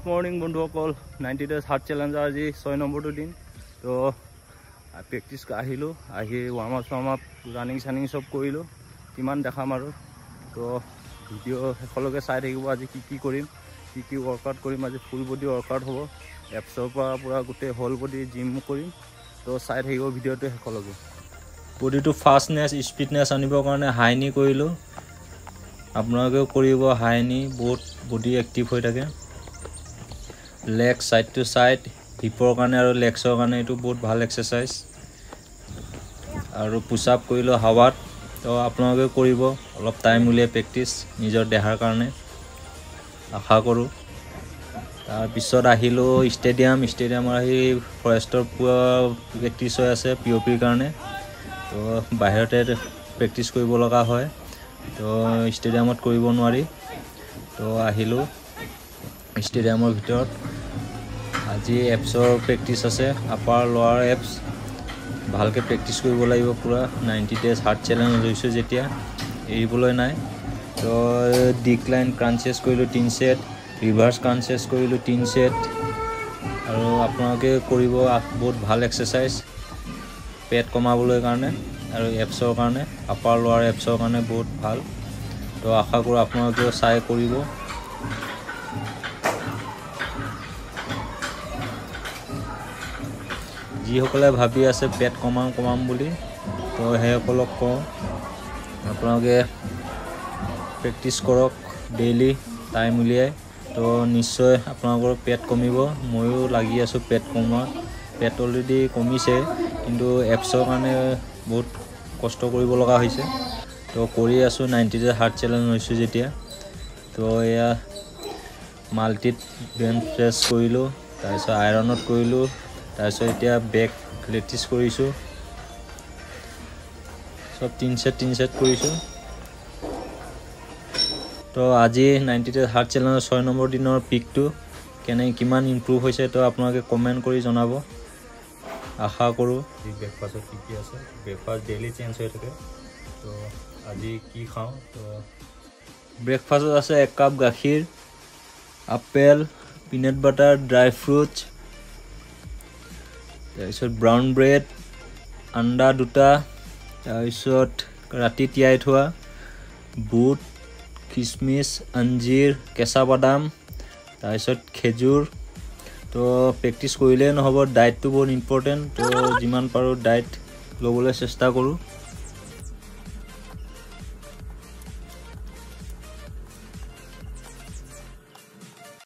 morning বন্ধুসকল 90 days heart challenger আজি 6 নম্বৰটো দিন তো প্ৰেক্টিছ আহিলোঁ আহি ৱাৰ্ম আপ ৰানিং চানিং চব কৰিলোঁ কিমান দেখাম আৰু তো ভিডিঅ' শেষলৈকে চাই থাকিব আজি কি কৰিম কি ৱৰ্কআউট কৰিম আজি ফুল বডি ৱৰ্কআউট হ'ব এপছৰ পৰা পুৰা গোটেই হোল বডি জিম কৰিম তো চাই থাকিব ভিডিঅ'টো শেষলৈকে বডিটো ফাষ্টনেছ স্পীডনেছ আনিবৰ কাৰণে হাই নি কৰিলোঁ আপোনালোকেও কৰিব হাই নি বহুত বডি এক্টিভ হৈ থাকে লেগ সাইড টু সাইড হিপৰ কাৰণে আৰু লেগছৰ কাৰণে এইটো বহুত ভাল এক্সাৰসাইজ আৰু পুশ আপ কৰিলোঁ হাৱাত তো আপোনালোকে কৰিব অলপ টাইম উলিয়াই প্ৰেক্টিছ নিজৰ দেহাৰ কাৰণে আশা কৰোঁ তাৰ পিছত আহিলোঁ ষ্টেডিয়ামৰ আহি ফৰেষ্টৰ পুৰা প্ৰেক্টিছ হৈ আছে পিঅ'পিৰ কাৰণে তো বাহিৰতে প্ৰেক্টিছ কৰিব লগা হয় তো ষ্টেডিয়ামত কৰিব নোৱাৰি তো আহিলোঁ ষ্টেডিয়ামৰ ভিতৰত আজি এপছৰ প্ৰেক্টিছ আছে আপাৰ লোৱাৰ এপছ ভালকৈ প্ৰেক্টিছ কৰিব লাগিব পুৰা 90 ডেজ হাৰ্ট চেলেঞ্জ লৈছোঁ যেতিয়া এৰিবলৈ নাই তো ডিক্লাইন ক্ৰাঞ্চেছ কৰিলোঁ 3 সেট ৰিভাৰ্ছ ক্ৰাঞ্চেছ কৰিলোঁ 3 সেট আৰু আপোনালোকে কৰিব বহুত ভাল এক্সাৰসাইজ পেট কমাবলৈ কাৰণে আৰু এপছৰ কাৰণে আপাৰ লোৱাৰ এপছৰ কাৰণে বহুত ভাল তো আশা কৰোঁ আপোনালোকেও চাই কৰিব যিসকলে ভাবি আছে পেট কমাম বুলি তো সেইসকলক কওঁ আপোনালোকে প্ৰেক্টিছ কৰক ডেইলি টাইম উলিয়াই তো নিশ্চয় আপোনালোকৰ পেট কমিব ময়ো লাগি আছোঁ পেট কমোৱা পেট অলৰেডি কমিছে কিন্তু এপছৰ কাৰণে বহুত কষ্ট কৰিব লগা হৈছে তো কৰি আছোঁ 90 ডেজ হাৰ্ট চেলেঞ্জ হৈছোঁ যেতিয়া তো এয়া মাল্টিত বেঞ্চ প্ৰেছ কৰিলোঁ তাৰপিছত আইৰণত কৰিলোঁ তাৰপিছত এতিয়া বেক প্ৰেক্টিছ কৰিছোঁ সব 3 সেট কৰিছোঁ তো আজি 90 ডেজ হাৰ্ট চেলেঞ্জৰ 6 নম্বৰ দিনৰ পিকটো কিমান ইমপ্ৰুভ হৈছে তো আপোনালোকে কমেণ্ট কৰি জনাব আশা কৰোঁ ব্ৰেকফাষ্টত কি আছে ব্ৰেকফাষ্ট ডেইলি চেঞ্জ হৈ থাকে তো আজি কি খাওঁ তো ব্ৰেকফাষ্টত আছে 1 কাপ গাখীৰ apple peanut butter dry fruits তাৰপিছত ব্ৰাউন ব্ৰেড আণ্ডা 2টা তাৰপিছত ৰাতি তিয়াই থোৱা বুট কিচমিচ অঞ্জীৰ কেঁচা বাদাম তাৰপিছত খেজুৰ তো প্ৰেক্টিছ কৰিলেই নহ'ব ডায়েটটো বহুত ইম্পৰ্টেণ্ট তো যিমান পাৰোঁ ডায়েট ল'বলৈ চেষ্টা কৰোঁ